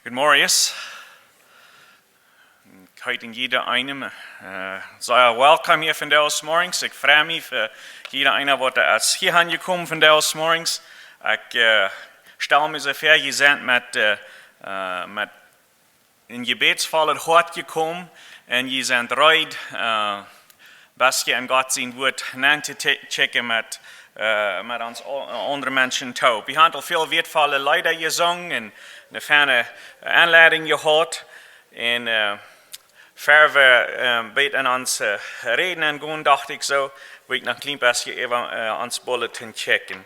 Good morning. Heute jeder einem sei welcome hier von der morgens. Ich freue mich für jeder einer, der als hier angekommen von der morgens. Ich stelle mir so vor, ihr seid mit in Gebetsfall hart gekommen und ihr seid bereit, was ihr an Gott sein Wort checken mit uns anderen Menschen taub. Wir haben al veel wertvolle Lieder gesungen und eine fijne aanleiding gehad. En voor we beter aan ons reden gaan, dacht ik zo, wil ik nog een klein beetje even ons bulletin checken.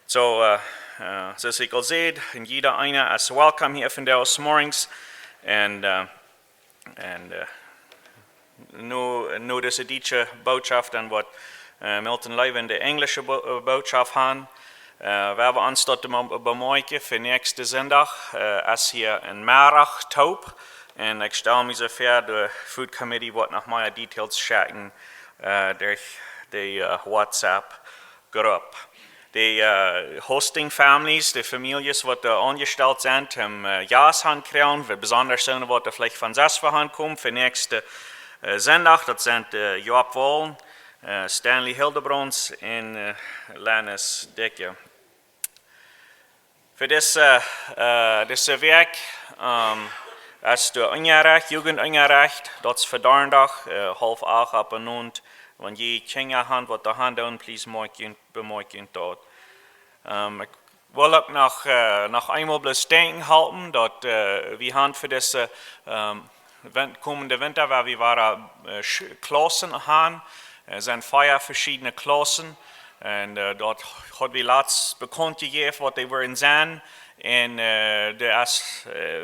Zoals ik al zei, jeder einer is welkom hier vandaag morgens. En nu deze Duitse boodschap en wat Milton Leuven de Engelse boodschap hebben. We hebben ons tot bemoeien voor nächste zondag als hier een Maandag taub. En ik stel me zo voor, de Food Committee wordt nog meer details checken door de WhatsApp groep. De hosting families, de families wat aangesteld zijn, hebben jaarshand krijgen. Besonders zijn wat er vielleicht van 6 verhand komt voor nächste zondag. Dat zijn Joab Wollen, Stanley Hildebrands en Lanus Dueck. Voor deze werk is de Ungerecht, Jugendungerecht, dat is voor donderdag, 7:30 op en rond. Wanneer je kinderen hand wat de hand doen, please bemoeien dat. Ik wil ook nog eenmaal bloos denken houden, dat we gaan voor deze komende winter, waar we waren klassen gaan. Er zijn 4 verschillende klassen. En dat had we laatst bekend gegeven wat die waren zijn. En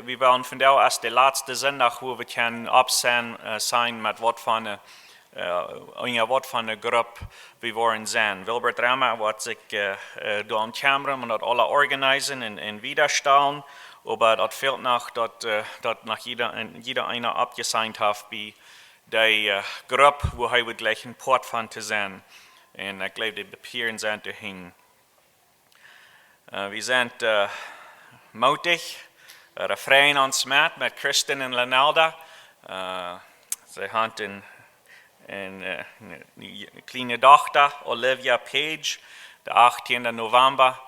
we waren vandaag als de laatste zondag hoe we kunnen zijn met wat van de groep we waren zijn. Wilbert Rammer wat zich door een kamer en dat alle organiseren en widerstellen. Maar dat fehlt nog dat nog jeder einer abgesigned heeft bij de groep waar hij would gleich een poort van te zijn. En ik geloof de papieren zijn te hingen. We zijn moedig. Refrein ons met Kristen en Lanelda. Ze hebben een kleine dochter, Olivia Page. De 18 november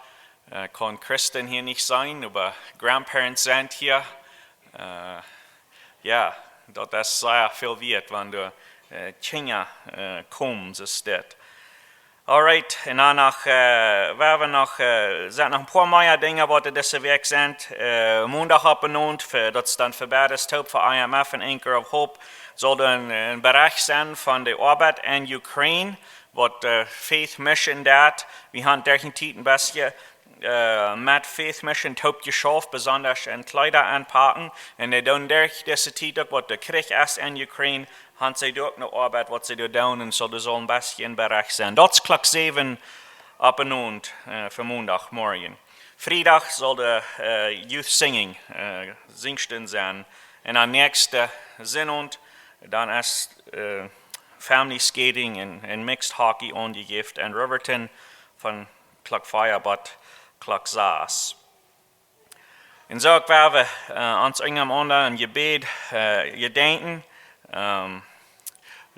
kon Kristen hier niet zijn, maar grandparents zijn hier. Ja, dat is zeer veel waard, wanneer de kinderen komen, zo staat. Alright, en dan zijn nog een paar meer dingen wat er deze week zijn. Maandag op en rond, dat is dan verbeterd hulp voor IMF en Anchor of Hope. Zal er een bericht zijn van de arbeid in Oekraïne, wat Faith Mission dat. We gaan tegen tijd een beetje met Faith Mission taub geschaft, besonders in Kleider aanpakken. En die doen durch deze tijd ook wat de Krieg is in Oekraïne. Han zij ook nog arbeid wat ze doen en zo zal een beetje een bericht zijn. Dat is klok 7 op en rond voor maandagmorgen. Vrijdag zal de youth singing, zingsten zijn. En aan nächste zondag dan is family skating en mixed hockey aangegeven in Riverton van klok 4 tot klok 6. En zo waar we ons onder een gebed gedenken.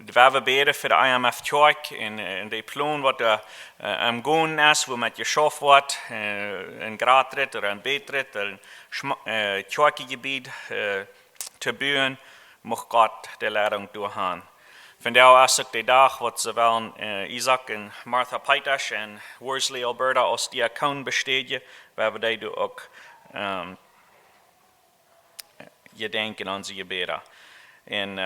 We beden voor de IMF Kerk en de plan wat am gaan is, hoe met geschaft wordt, een graadrit of een beetrit, een kerkgebied te bouwen, mag God de leiding doorgaan. Vandaag is ook de dag wat zowel Isaac en Martha Titus en Worsley, Alberta als diacoon besteden, waar we die ook gedenken aan onze gebeden. En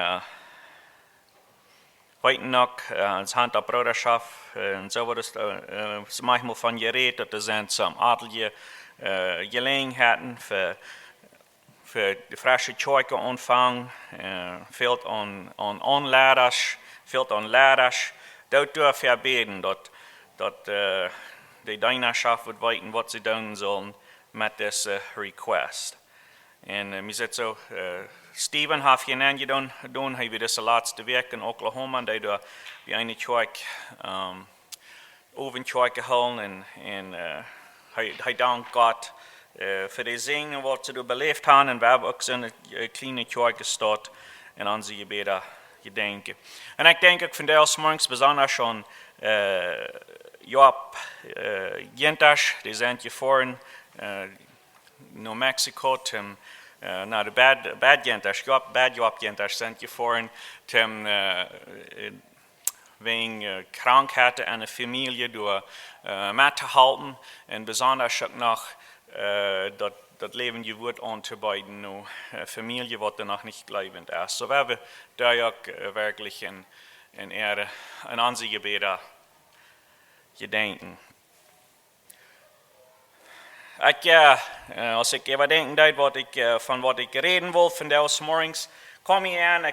heute nog, als Hand op Broederschap, en zo wordt het manchmal van gereed, dat er zijn some adelige gelegenheden voor de frisse kerken ontvangen, veel aan onleiders, veel aan leiders. Dat durf je beden, dat de dienaarschap wordt weten wat ze doen zullen met deze request. En we zitten zo, Steven heeft geen aangedaan, hij heeft deze laatste week in Oklahoma, die door die ene kerk, ovenkerk gehouden en hij dankt God für die Singen, was du belebt hast. Und wir haben auch so eine kleine Kirche gestartet in unsere Gebete gedenken. Und ich denke, ich finde das morgens besonders schon Job, Jentasch, die sind hier vorhin, New Mexico, zum naar de badjenters, badjobjenters sind gefahren, wegen Krankheiten en de familie door met te halten. En besonders ook nog dat leven je wordt aan te bieden, nu familie wat er nog niet blijvend is. So we hebben daar ook wirklich in Erde, in onze gebeden gedenken. Als ik even denken van wat ik reden wil vandaag morgens, kom je aan,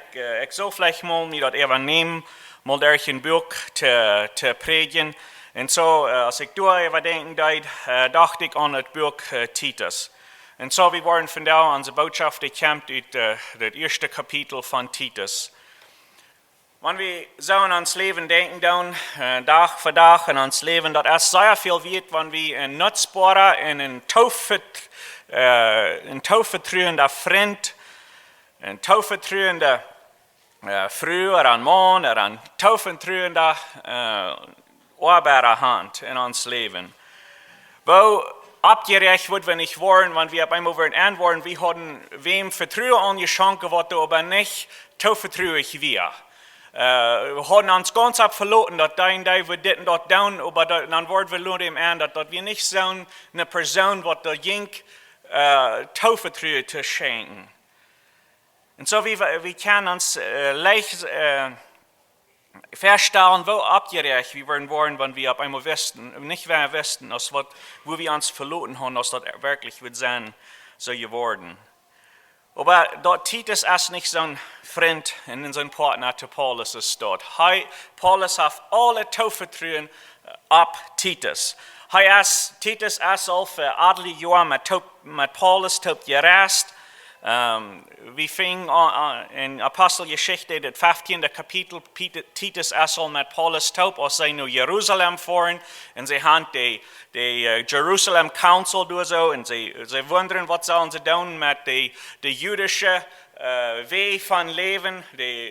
ik zou vielleicht mal niet dat even nemen, mal durch een boek te predigen. En zo, als ik door even denken dacht ik aan het boek Titus. En zo, we worden vandaag onze boodschap gekämpft uit het eerste kapitel van Titus. Wenn wir so an ons Leben denken, dann, Tag für Tag an ons Leben, dat es sehr viel wird, wenn wir ein nutzbarer und ein taufvertrüender Freund, ein taufvertrüender Frau oder ein Mann oder ein taufvertrüender Arbeiter Hand in ons Leben. Wo abgerecht wird, wenn ich wollen, wenn wir beim Übernehmen wollen, wir haben wem Vertrauen angeschenkt, was du aber nicht taufvertrüig wir. We hadden ons ganz ab verloren, dat we dit en dat doen, maar dan worden we nur dem aan, dat we niet zo'n persoon wat de jink toevertrouwen te schenken. En zo we kunnen ons leicht verstellen, wo abgerecht we worden, wenn wir auf einmal wissen, nicht mehr wissen, als wo wir uns verloren haben, als das wirklich wird sein, so geworden. Aber dort Titus ist nicht so ein Freund und so ein Partner zu Paulus ist dort. Paulus hat alle Taufvertrauen ab Titus. Titus ist auch für adlige Jahre mit Paulus gereist. Wir fingen in Apostelgeschichte, das 15. Kapitel, Titus ist auch mit Paulus taub, als sie nach Jerusalem fahren, und sie haben die Jerusalem Council durch so, und sie wundern, was sollen sie tun mit der jüdischen Weg von Leben,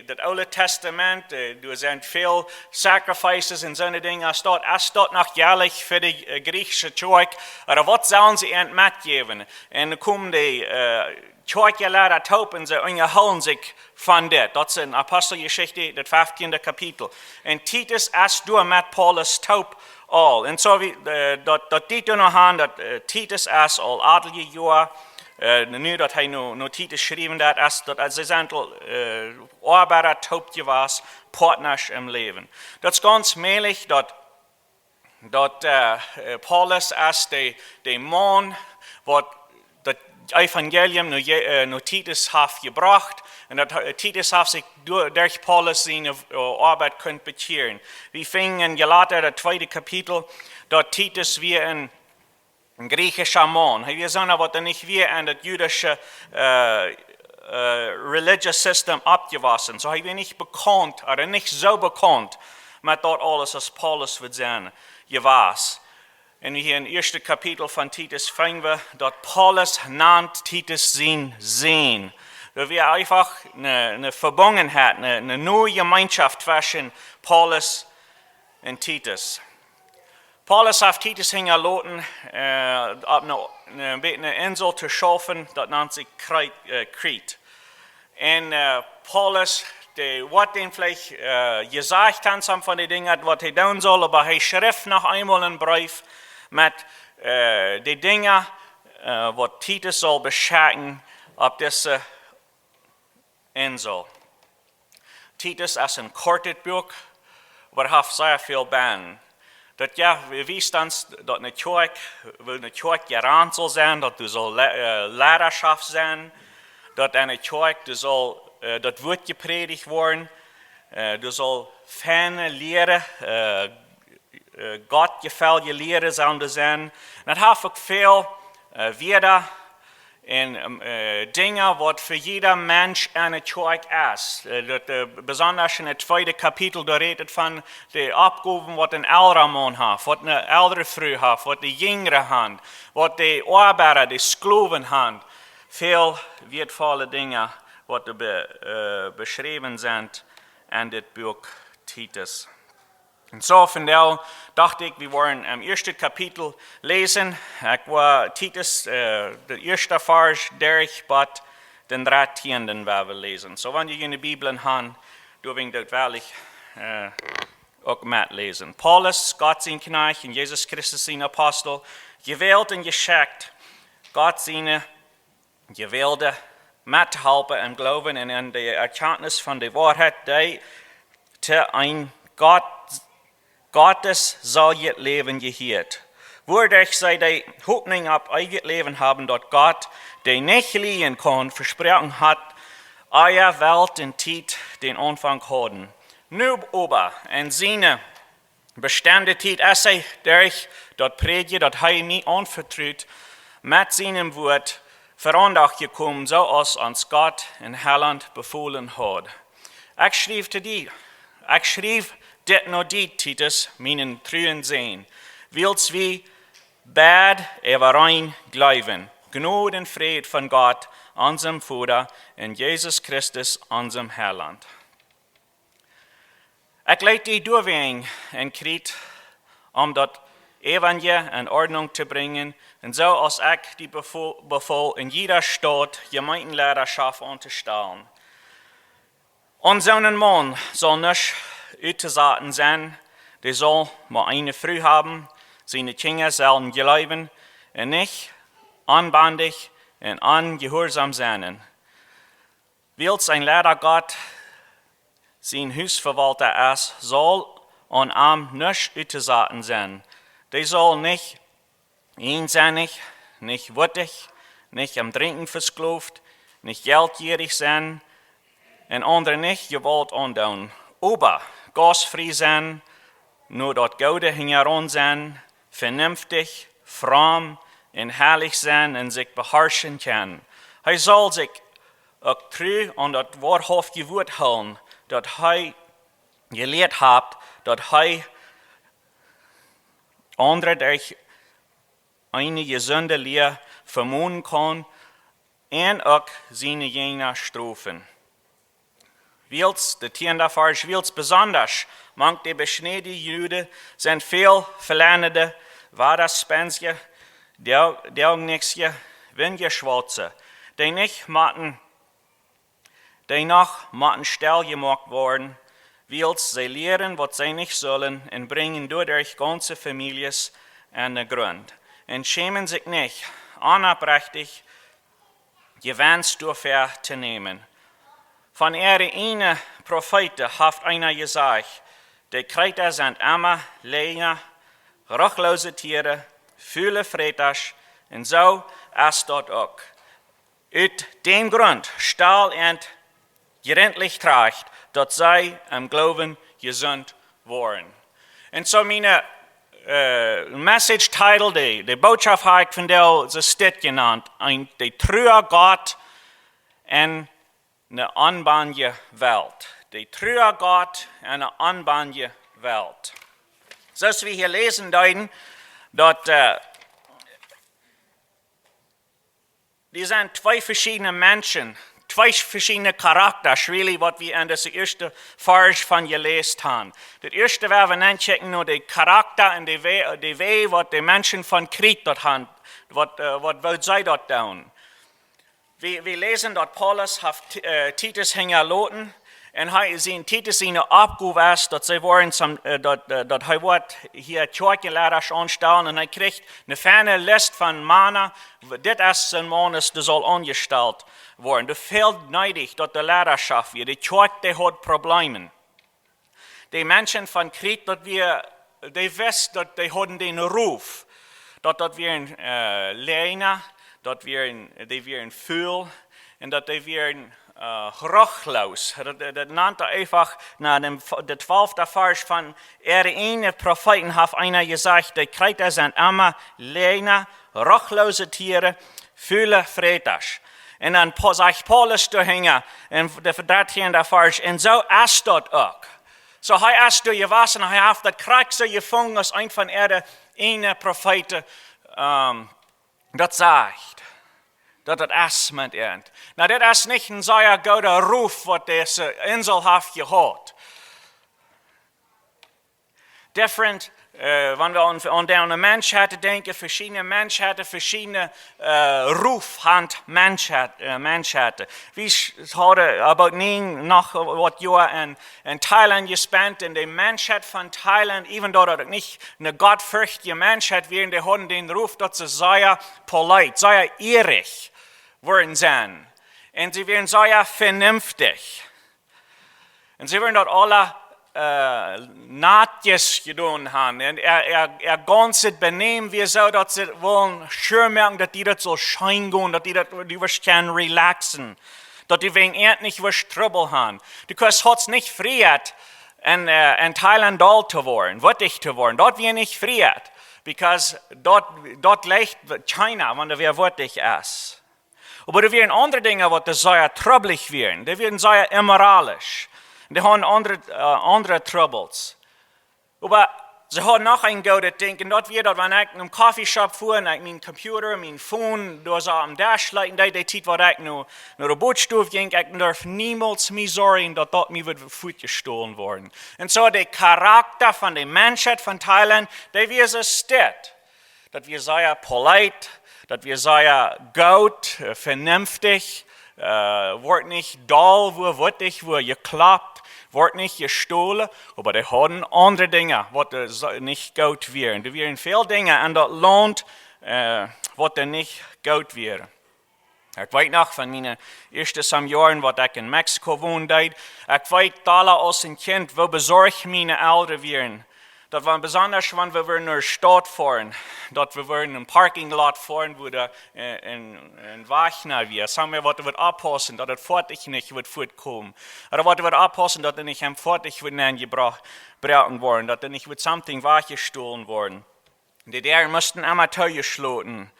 das Alte Testament, da sind viele Sacrifices und so Dinge, es dort noch jährlich für die griechische Kirche, aber was sollen sie mitgeben? Und dann kommen die Kirchenlehrer taub und sie unterhalten sich von das. Das ist in Apostelgeschichte, das 15. Kapitel. Und Titus ist durch mit Paulus taub all. Und so wie das die noch haben, dass Titus ist all adelige Jahre, nu dat hij nu Titus geschreven dat ze zijn Arbeiter taub gewesen, Partners im Leben. Das ist ganz mählich, dass Paulus ist der Mann, was das Evangelium nu Titus hat gebracht, und Titus hat sich durch Paulus seine Arbeit können bekehren. Wir fingen in Galater, das 2. Kapitel, dass Titus wie ein griechischer Mann. Wir sagen aber nicht wie in das jüdische religious system abgewachsen. So haben wir nicht bekannt, oder nicht so bekannt, mit dort alles, was Paulus wird sein, gewesen. Und hier im 1. Kapitel von Titus finden wir, dass Paulus nannt Titus sein Sehen. Da wir einfach eine Verbundenheit, eine neue Gemeinschaft zwischen Paulus und Titus. Paulus hat Titus hingelassen, auf eine Insel zu schaffen, das nennt sich Kret. Und Paulus, was den vielleicht gesagt hat, von den Dingen, was er tun soll, aber er schrift noch einmal einen Brief mit den Dingen, was Titus soll beschaffen auf dieser Insel. Titus ist ein kurzes Buch, aber hat sehr viel Band. Dat ja, we wisten ons dat een kerk gerannt soll sein, dat du soll Lehrerschaft sein, dat eine kerk du soll, dat wird gepredigt worden, du soll ferne Lehre, Gott gefällige Lehre sollen du sein. Dat hat auch viel wieder en Dinge, wat für jeder Mensch eine Zeug ist. Besonders in het tweede kapitel, da redet van de opgaven wat een oudere man heeft, wat een oudere vrouw heeft, wat de jongere hand, wat de arbeider, de skloven hand. Veel wertvolle Dinge, wat beschreven zijn in dit boek Titus. En zo vandaag dacht ik, we worden im eerste kapitel lezen. Ik wil Titus, de eerste vers, durch, but den 13. waar we lezen. Zo wanneer je in de Bibel gaan, doe ik dat wel ook met lezen. Paulus, God zijn knecht en Jezus Christus zijn apostel, gewählt en geschickt, God zijn gewählte, met te helpen en geloven en in de erkenntnis van de waarheid, die te een Gottes zal je leven geheerd. Woordelijk zij de hoopning op eigen leven hebben dat God, die niet liegen kon, versprochen had, eier Welt en tijd den Anfang hadden. Nu aber, en zijn bestaande tijd is hij durch dat predje dat hij mij aanvertrouwt, met zijn woord verandacht gekomen, zoals ons God en Heiland bevolen had. Ik schreef te die, ik schreef dit nog dit, Titus, mijn treuen zijn. Wils wie bad everein geloven. Gnade en vrede van God, unserem Vater, en Jezus Christus, unserem Heiland. Ik leid die doorweg en kreet om dat evangelie in Ordnung te brengen, en zo als ik die bevel in jeder stad gemeenteleiderschaft aan te stellen. Zo'n man zal niet uitgezaten zijn, die zal maar eine vrouw hebben, zijn Kinder zullen geloven en niet aanbandig en ongehoorzaam zijn. Wils een leider God zijn huisverwalter is, zal aan hem niet uitgezaten zijn. Die zal niet eenzinnig, niet wittig, niet am Drinken verskloofd, niet geldgierig zijn en anderen niet gewalt aandoen. Aber gasvrij zijn, nur dat Goude hingeron zijn, vernünftig, fromm en heilig zijn en zich beherrschen kan. Hij zal zich ook trouw aan dat waarhaftige woord houden, dat hij geleerd heeft, dat hij anderen durch eine gesunde Lehre vermogen kan en ook zijn jener strafen. Wils, de 10e vers, wils besonders, mank de besneden Juden zijn veel verlernende, waardaspensie, deugniksje, wingeschwatse, die nog matten stil gemaakt worden, wils zij leren wat zij niet zullen en brengen dadurch ganze families aan de grond. En schämen zich niet, onoprechtig, gewenst durchher te nemen. Van ene Prophete heeft einer gezegd, de Kreiter zijn immer leger, ruchtlose Tiere, viele Freters, en zo is dat ook. Uit dem Grund staal en gerendlich tracht, dat zij im Glauben gesund worden. En zo mijn message title, de boodschap heb ik vandaag zo stit genannt, de treue God en een onbanje Welt. De treue God en een onbanje Welt. Zoals we hier lezen duiden, dat die zijn twee verschillende mensen, twee verschillende karakters, really, wat we in deze eerste vers van gelezen hebben. Het eerste waar we aankijken naar de karakter en de wee wat de mensen van Kriet dat hebben, wat zij dat doen. We lezen dat Paulus heeft Titus hingelaten en hij zien Titus zijn opgave is dat zij worden dat hij wordt hier kerkleiders aanstellen en hij krijgt een fijne list van mannen. Dit is zijn man, die zal aangesteld worden. Het fehlt neidig dat de leiderschap weer. De kerk die had problemen. De mensen van Kriet dat we, die wisten dat die hadden den roef, dat weer een leina, dat weer een vuil en dat die weer een geruchtloos. Dat nannte einfach na de 12e vers van ene Propheten heeft einer gezegd, die Kreiter zijn immer leina, ruchtlose Tiere, Fühle Freitag. En dan zegt Paulus dahinter, en de verdertigende vers, en zo is dat ook. So hij is door je was, en hij heeft dat krijg zo gevangen als een van de ene profeten dat zegt. Dat het is met end. Nou, dit is niet een zeer goede roef wat deze insel heeft gehad. Different, wanneer we aan de mensheid denken, verschillende mensenheden, verschillende roef aan mensheden. We hadden about nog wat jaar in Thailand gespenst, en de mensheid van Thailand, even though dat niet een godvruchtige mensheid waren, die hadden den roef dat ze zeer polite, zeer eerig worden zijn. En ze waren zeer vernünftig. En ze waren dat alle naadjes gedaan haben. En ganze benemen wir so, dat ze willen schön merken, dat die dat so schein gaan, dat die was kan relaxen. Dat die wegen echt nicht was Trouble haben. Because hat's nicht friert in Thailand dort zu worden, wittig zu worden. Dort wir nicht friert. Because dort leicht China, wenn wir wittig ist. Aber da werden andere Dinge, die sehr troubelig werden. Die werden sehr immoralisch. Die haben andere Troubles. Aber sie haben noch ein gutes Denken. Dort wird, wenn ich in einem Coffeeshop fuhr, und ich meinen Computer, mein Phone, da so am Dash leiten, die Zeit, wo ich noch nach der Bootstuf ging, ich darf niemals mehr sorgen, dass dort mir wird Food gestohlen worden. Und so der Charakter von der Menschheit von Thailand, der wir so steht. Dass wir sehr polite, dass wir sehr gut, vernünftig, wird nicht dull, wird geklappt, wird nicht gestohlen, aber die haben andere Dinge, was nicht gut wären. Die wären viele Dinge, und das lohnt, was nicht gut wäre. Ich weiß noch von meinen ersten Jahren, was ich in Mexiko wohnte, ich weiß da als ein Kind, wo besorgt meine Eltern wären. Das war besonders, wenn wir in der Stadt fahren, dass wir in einem Parkinglot fahren, wo da ein Wachner wir. Sagen wir, was wir abpassen, dass das fertig nicht wird fortkommen. Oder was wir abpassen, dass nicht fertig wird angebracht worden, dass nicht wird something wachgestohlen worden. Die der mussten immer Teuer schloten,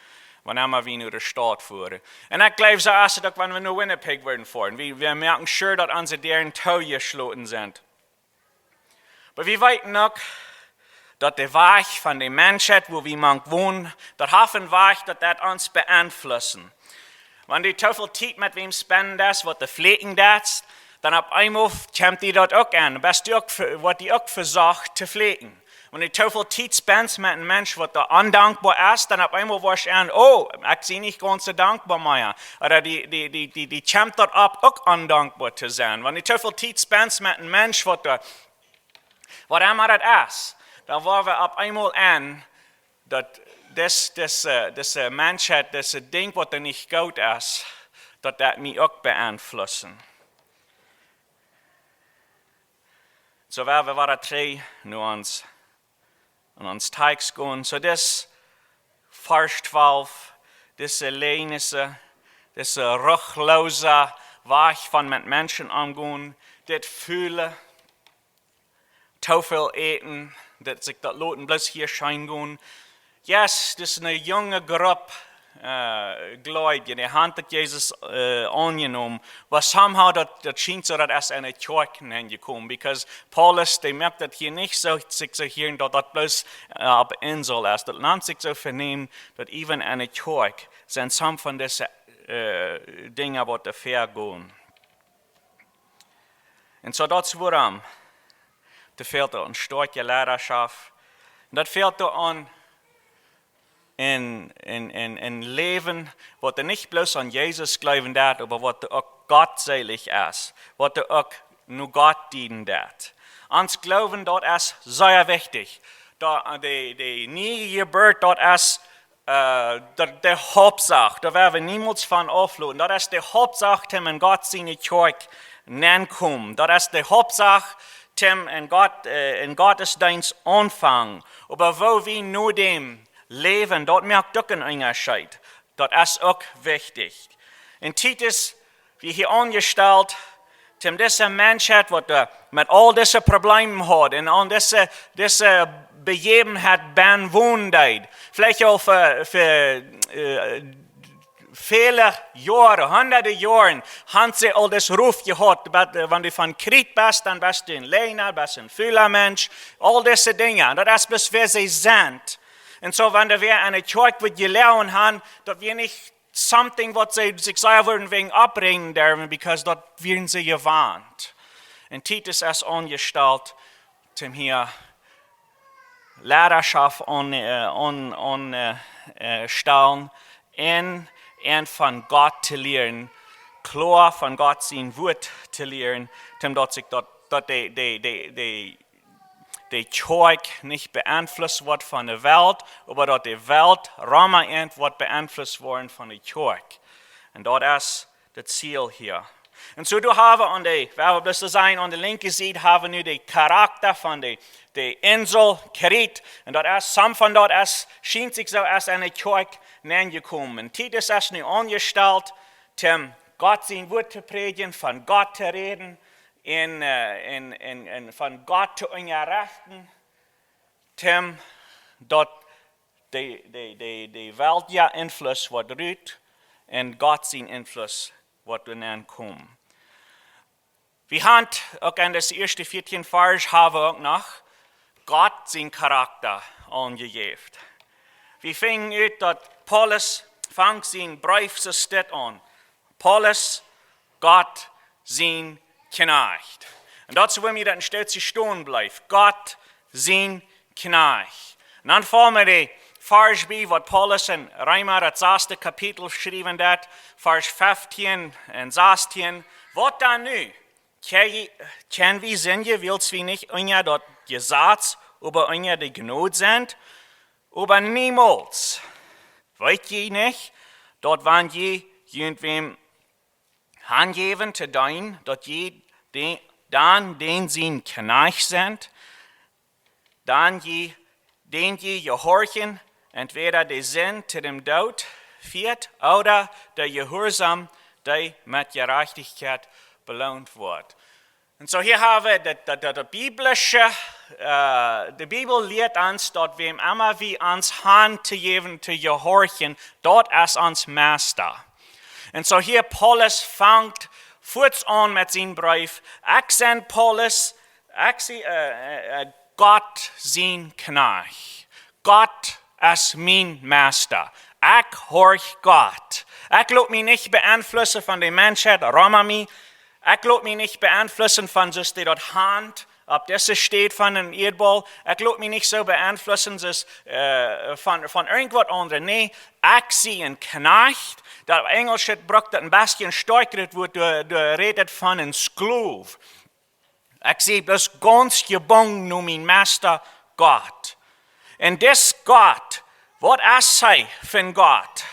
wenn wir in der Stadt fahren. Und ich glaube, so ist es auch, wenn wir nur Winnipeg werden fahren. Wir merken schon, dass unsere deren Teuer schloten sind. Aber wir wissen noch, dass der Weg von der Menschheit, wo wir wohnen, der Hafenweg, dass das uns beeinflussen. Wenn die Teufel Zeit mit wem spenden das, was der Pflegen das, dann ab einmal kommt die dort auch an. Best was die auch versucht zu pflegen. Wenn die Teufel Zeit spendet mit einem Menschen, was da undankbar ist, dann ab einmal was an, oh, ich sehe nicht ganz so dankbar mehr. Oder die kommt dort ab, auch undankbar zu sein. Wenn die Teufel Zeit spendet mit einem Menschen, was immer das ist, dann waren wir ab einmal an, dass diese Menschheit, das Ding, was nicht gut ist, dass das mich auch beeinflussen. So werden wir drei nur uns Text gehen. So das Vers 12, diese Lehnisse, diese ruchlose Weg von mit Menschen umgehen, das Fühlen, zu viel eten, dass sich das Loten bloß hier scheinen. Yes, das ist eine junge Gruppe Gläubige, die hat Jesus angenommen, aber somehow das scheint so, dass es eine Kirche hingekommen, because Paulus, der merkt, dass hier nicht so sich so hier, dass das bloß auf der Insel ist, das lernt sich so vernehmen, dass even eine Kirche sind some von diesen Dingen, die fair gehen. Und so das warum. Das fehlt an starke Leidenschaft. Das fehlt an in Leben, was nicht bloß an Jesus glauben darf, aber was auch gottselig ist, was auch nur Gott dienen darf. Ans Glauben dort ist sehr wichtig. Die nie Geburt dort ist der Hauptsache. Da werden wir niemals von auflösen. Das ist die Hauptsache, wenn Gott seine Kirche nennt. Das ist die Hauptsache, in Gottesdienst anfangen. Aber wo wir nur dem leben, dort merkt auch ein Unterschied. Das ist auch wichtig. In Titus, wie hier angestellt, diese Menschheit, die mit all diesen Problemen hat, und an diese Begebenheit wohnt, vielleicht auch für viele Jahre, hunderte Jahre, haben sie all das Ruf gehabt. Wenn du von Krieg bist, dann bist du ein Lehner, bist ein Fühlermensch, all diese Dinge. Und das ist, bis wir sie sind. Und so, wenn wir eine Kirche wird gelernt haben, dass wir nicht something, was sie sich sagen würden, wegen abbringen dürfen, because dort werden sie gewarnt. Und Titus ist angestellt, zum hier Lehrerschaft stellen, und von Gott zu lernen, klar von Gott sein Wort zu lernen, damit sich dort die Kirche nicht beeinflusst wird von der Welt, aber dass die Welt rahmenend wird beeinflusst worden von der Kirche. Und das ist das Ziel hier. Und so du hast an der, wer das sein, an der linken Seite haben wir den Charakter von der Insel Krit. Und das ist, some von dort ist, schien sich so als eine Kirche gekommen. Titus ist nun angestellt, zum Gott sein Wort zu predigen, von Gott zu reden, von Gott zu unterrichten, zum dort die Welt ja Einfluss wird rührt und Gott sein Einfluss wird dann kommen. Wir haben auch in das erste 14 Vers haben wir auch noch Gott sein Charakter angegeben. Wir fingen an, dass Paulus fängt sein Brief so steht an. Paulus, Gott sein Knecht. Und dazu wollen wir dann stets stehen bleiben. Gott sein Knecht. Und dann fangen wir die Vers bei, was Paulus in Römer, das 6. Kapitel geschrieben hat, Vers 15 und 16. Was dann nun? Kennen wir sind, willst wir nicht unter das Gesetz über unter die Gnade sind? Aber niemals. Wollt ihr nicht, dort wann je irgendwem angeben zu dein, dort je dann den sie Knecht sind, dann je den je gehorchen, entweder die sind zu dem Tod führt oder der Gehorsam, der mit Gerechtigkeit belohnt wird. Und so hier haben wir die Bibel lehrt uns, dass wir immer wie uns Hand zu geben, zu gehorchen, dort ist uns Meister. Und so hier Paulus fängt kurz an mit seinem Brief. Ich sende Paulus, Gott sein Knecht. Gott ist mein Meister. Ich horch Gott. Ich lasse mich nicht beeinflussen von der Menschheit, mich. Ich lasse mich nicht beeinflussen von so die dort Hand, ob das steht von einem Erdball. Ich lasse mich nicht so beeinflussen von irgendwas anderem. Nee, ich sehe ein Knecht. Der Englische braucht ein bisschen stärker, wo du redet von einem Sklave. Ich sehe das ganz gebunden nur mein Meister Gott. Und das Gott, was sei von Gott?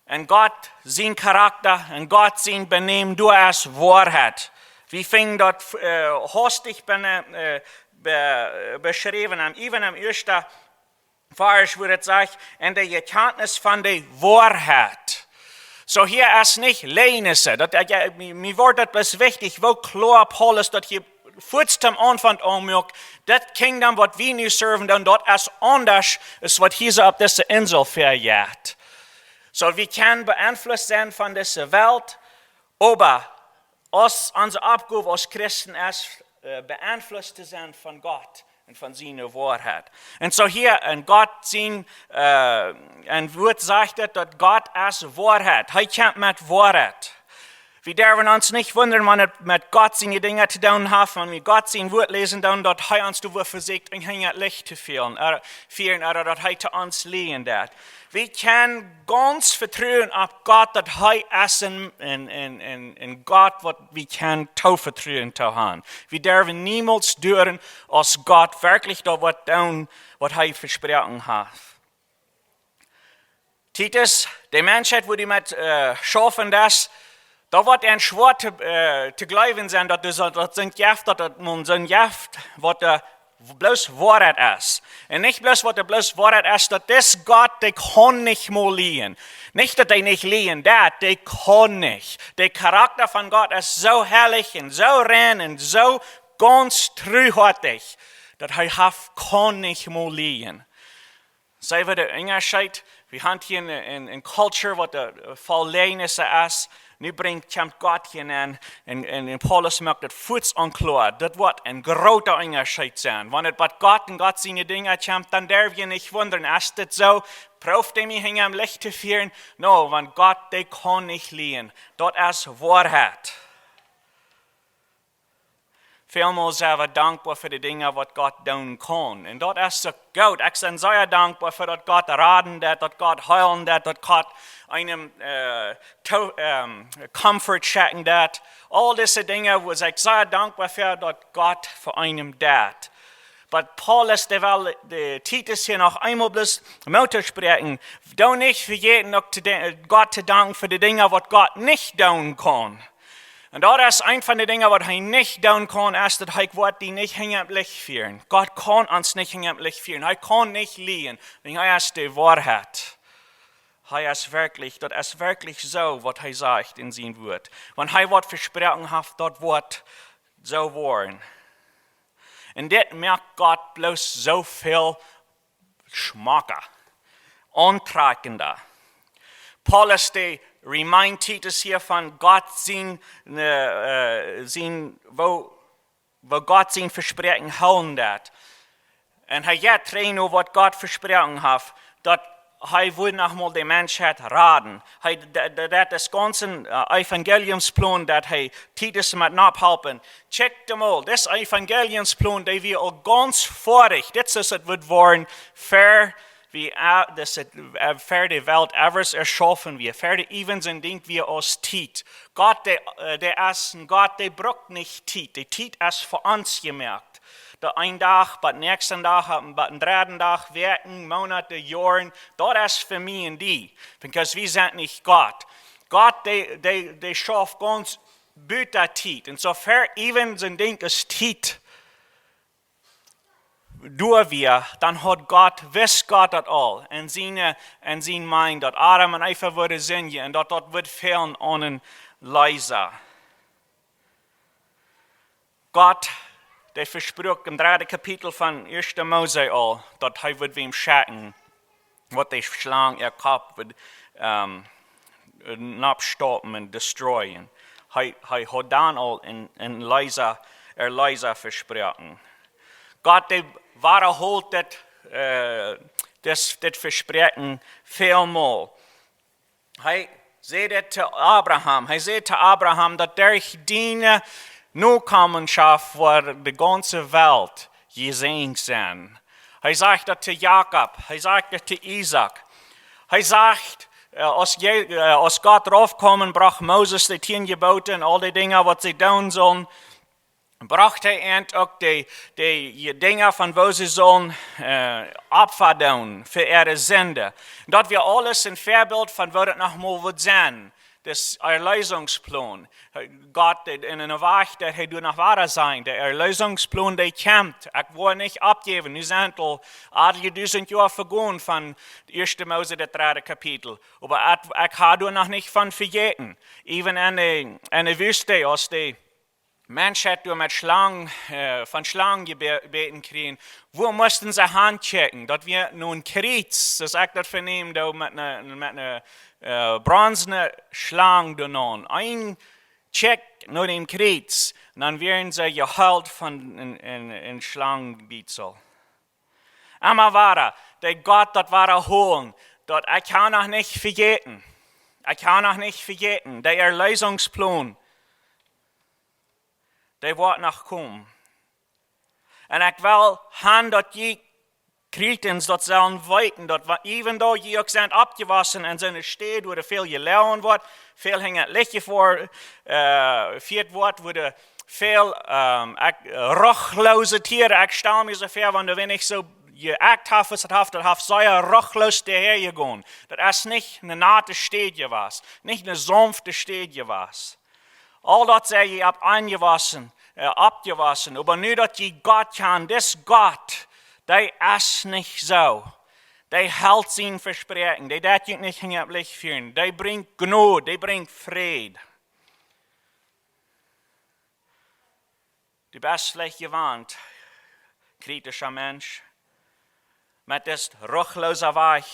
Und Gott sein Charakter, und Gott sein Benehmen, du hast Wahrheit. Wir fingen dort hastig beschrieben, even am ersten Vers, wo es sagt, in der Erkenntnis von der Wahrheit. So hier ist nicht Lehnisse. Mir wird das wichtig, wo klar Paulus dort hier kurz am Anfang anmerkt, das Kingdom, was wir nu serven, dann dort ist anders, als was hier so auf dieser Insel verjährt. So wir können beeinflusst sein von dieser Welt, aber unsere Aufgabe als Christen ist, beeinflusst zu sein von Gott und von seiner Wahrheit. Und so hier, ein Gott sein, ein Wort sagt, dass Gott ist Wahrheit. Er kennt mit Wahrheit. Wir dürfen uns nicht wundern, wenn wir mit Gott seine Dinge zu tun haben, wenn wir Gott sein Wort lesen, dann dort er uns versucht, in das Licht zu führen, oder dass er zu uns liegen wird. Wir können ganz vertrauen auf Gott, dass er ist in Gott, was wir können vertrauen zu haben. Wir dürfen niemals hören, als Gott wirklich da was tun, was er versprochen hat. Titus, die Menschheit, wo die mit schaffen das, da wird ein schwer zu glauben sein, dass das sind Jaft, dass man so ein Jaft, was bloß Wahrheit ist. Und nicht bloß, was bloß Wahrheit ist, dass das Gott, der kann nicht mal liegen. Nicht, dass er nicht liegen darf, der kann nicht. Der Charakter von Gott ist so herrlich und so rein und so ganz treuherzig, dass er kann nicht mal liegen. Sei wir der Unterschied, Wir haben hier een culture wat vol lenissen is. Nu komt God hier en Paulus maakt het voets onklaar. Dat wordt een grote onderscheid zijn. Wanneer het God en God zijn dingen komt, dan durf je niet wonderen. Is dit zo? Proeft hij mij om licht te vieren? No, want God die kan niet liegen. Dat is waarheid. Veelmaal zijn we dankbaar voor de dingen wat God doen kan. En dat is zo goed. Ik ben zeer dankbaar voor dat God raden dat God heilen dat God einem comfort schenken dat. Al deze dingen was ik zeer dankbaar voor dat God voor einem dat. Maar Paulus, der wil de Titus hier nog eenmaal bloß Mutter spreken. Doe niet vergeten ook God te danken voor de dingen wat God niet doen kan. En dat is een van de dingen wat hij niet doen kan, is dat hij wordt die niet in het licht vieren. God kan ons niet in het licht vieren. Hij kan niet liegen. En hij is de waarheid. Hij is werkelijk, dat is werkelijk zo wat hij zegt in zijn woord. Want hij wordt versproken heeft, dat wordt zo worden. En dit maakt God bloos zoveel smaken, aantrekkender. Paulus die remind Titus hier van God wo God zijn verspreken houden dat. En hij gaat trainen wat God versproken heeft, dat hij wil nogmaals de mensheid raden. Dat is ganze evangeliumsplan dat hij Titus moet ophelpen. Check hem al, dit evangeliumsplan die we al ganz vorig, dit is het wordt worden ver de Welt evers erschaffen wir, für die Events en denkt wir aus Tiet. Gott, der ist ein Gott, der braucht nicht Tiet. Der Tiet ist für uns gemerkt. Der ein Tag, bei nächsten Tag, bei den dritten Tag, Werken, Monate, Jahren, das ist für mich und die. Because wir sind nicht Gott. Gott, der schafft ganz büter Tiet. Und so für Events en denkt es Tiet. Door wir, dann hat Gott, wist Gott dat al. En zijn mind, dat Adam en Eva worden zingen. En dat wordt fehlen aan een leiser. Gott, der versprach im 3. Kapitel van 1. Mose al, dat hij wordt wem schatten. Wat de slang kop wordt opstoppen en destroyen. Hij had dan al een leiser versprochen. Gott, der wiederholt das Versprechen vielmal. Hij zei het zu Abraham. Hij zei zu Abraham, dat durch die Nachkommenschaft voor de ganze Welt gezegend zijn. Hij zegt dat zu Jakob. Hij zegt dat zu Isaac. Hij zegt, als Gott raufkommen, bracht Moses de 10 Geboten en al die dingen wat ze doen zullen. Bracht hij ook de dingen van wo ze zullen Opfer doen voor ihre Sünde. Dat we alles een voorbeeld van wat het nogmaals wordt zijn. Das Erlösungsplan. Gott in een weg dat hij doet nog waar zijn. De Erlösungsplan die komt. Ik wil niet opgeven. Nu zijn al 1000 jaar vergaan van het 1. Mose, het 3. Kapitel. Maar ik ga er nog niet van vergeten. Even in de wüste, als de Mensheid door met van Schlangen gebeten kriegen, wo mussten ze handchecken? Dat we nun Kreuz, das ik dat verneem, met een bronzene Schlange doen. Ein check naar dem Kreuz, en dan werden ze gehuild van een Schlangenbietsel. Aber ware, der Gott dat ware holen, dat ik kan nog niet vergeten. Ik kan nog niet vergeten, der Erlösungsplan. Die wordt nog komen. En ik wil gaan dat je Kretens dat zullen weten, dat even though je ook zijn opgewassen en zijn steed, waar er veel geleerd wordt, veel hingen het lichtje voor, viert wordt, waar veel rochloze tieren, ik stel me zo ver, want wenn ik zo geact heb, dat heeft zeer rochloos dahergegaan. Dat is niet een nate steed geweest, niet een sanfte steed geweest. Al dat zij je hebt abgewassen, aber nu dat je God kan, des God, die is niet zo. Die hält zijn versprechen, die dat je niet in het licht führen, die brengt genade, die brengt vrede. Du bist vielleicht gewarnt, kritischer Mensch. Met das ruchlose Weg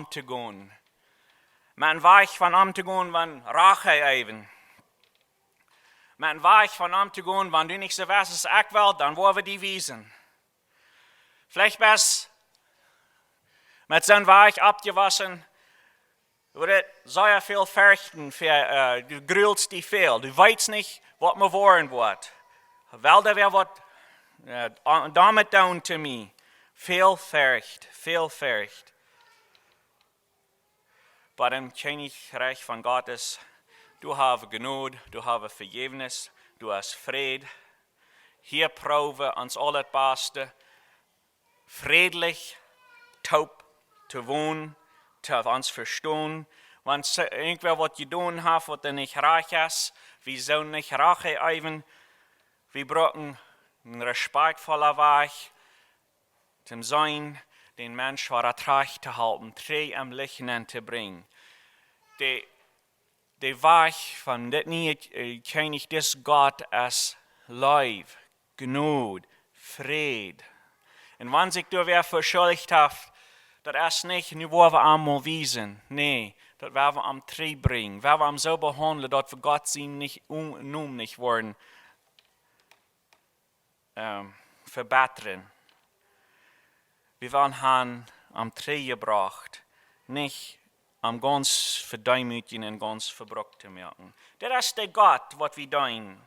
te gaan. Met een weg van te gaan van Rache even. Met een weg van te gaan, wenn du nicht so weißt, als ich will, dann wollen wir die wiesen. Vielleicht bist mit so einem Weg abgewaschen, würde sehr viel fürchten, du grühlst die viel, du weißt nicht, was mir wollen wird. Weil da wer was damit down to me. Viel fürcht. Aber im Königreich von Gottes, du hast Gnade, du hast Vergebnis, du hast Fried. Hier proben uns alle das Beste, friedlich, taub zu wohnen, zu uns verstehen. Wenn irgendwer was getan hat, was nicht reich ist, wir sollen nicht Rache üben. Wir brauchen einen respektvollen Weg, zum Sein, den Mensch vor der Tracht zu halten, drei am Lichten zu bringen. Der Weg von das nicht König des Gott als Leib, Gnade, Fried. Und wenn sich du wer verschuldigt hat, das ist nicht nur, wo wir einmal wiesen. Nee, das werden wir am Dreh bringen. Wir werden so behandeln, dass wir Gott sie nicht nicht worden verbessern. Wir werden han am Dreh gebracht, nicht am ganz verdäumütigen und ganz verbrucht zu merken. Das ist der Gott, was wir dienen.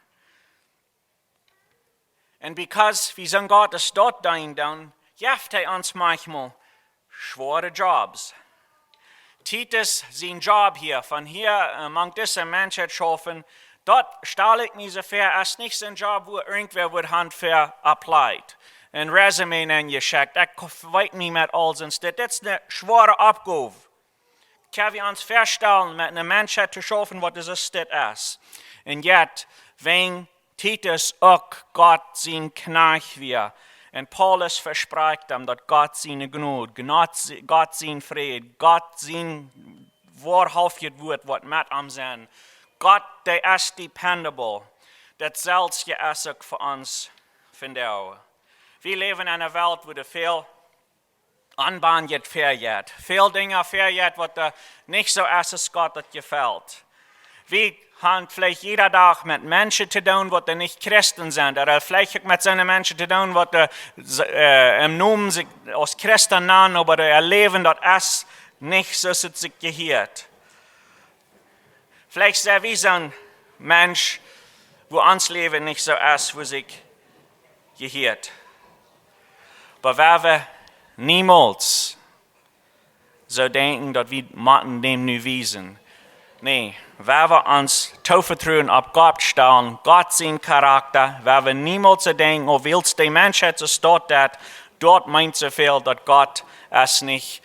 Und because wir sind Gottes dort dienen, dann gibt uns manchmal schwere Jobs. Titus, sein Job hier, von hier among diese Menschen schaffen, dort stelle ich mir so vor, als nicht so ein Job, wo irgendwer wird Hand für applied. Ein Resümee angeschickt, ich weiß nicht mit all sonst. Das ist eine schwere Aufgabe. Können wir uns vorstellen, mit einem Menschen zu schaffen, was das ist. Und jetzt, wenn Titus auch Gott sein Knecht wird, und Paulus verspricht ihm, dass Gott seine Gnade, Gott sein Fried, Gott sein wahrhaftig wird, was mit ihm sein. Gott, der ist dependable. Das selbst ist auch für uns von der. Wir leben in einer Welt, wo der viel Anbahn verjährt. Viele Dinge verjährt, was nicht so ist, als Gott das gefällt. Wir haben vielleicht jeden Tag mit Menschen zu tun, die nicht Christen sind. Oder vielleicht mit solchen Menschen zu tun, die im Namen sich als Christen nennen, aber ihr Leben das ist nicht so, als es sich gehört. Vielleicht sind wir so ein Mensch, wo uns Leben nicht so ist, wo sich gehört. Aber wenn wir niemals so denken, dass wir dem nu wiesen. Nee, wenn wir uns tovertrauen auf Gott stellen, Gott sein Charakter, wenn wir niemals so denken, oh, willst du die Menschheit so dort meint so viel, dass Gott es nicht,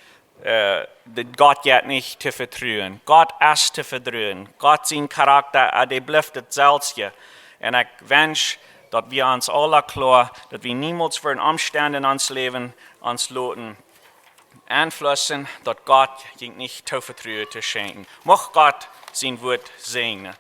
Gott geht nicht zu vertrauen. Gott ist zu vertrauen. Gott sein Charakter, der bleibt das Selbste. Und ich wünsche, dass wir uns alle klar, dass wir niemals für Umstände in uns Leben uns lassen einflussen, dass Gott nicht zu vertrauen zu schenken. Mag Gott sein Wort segnen.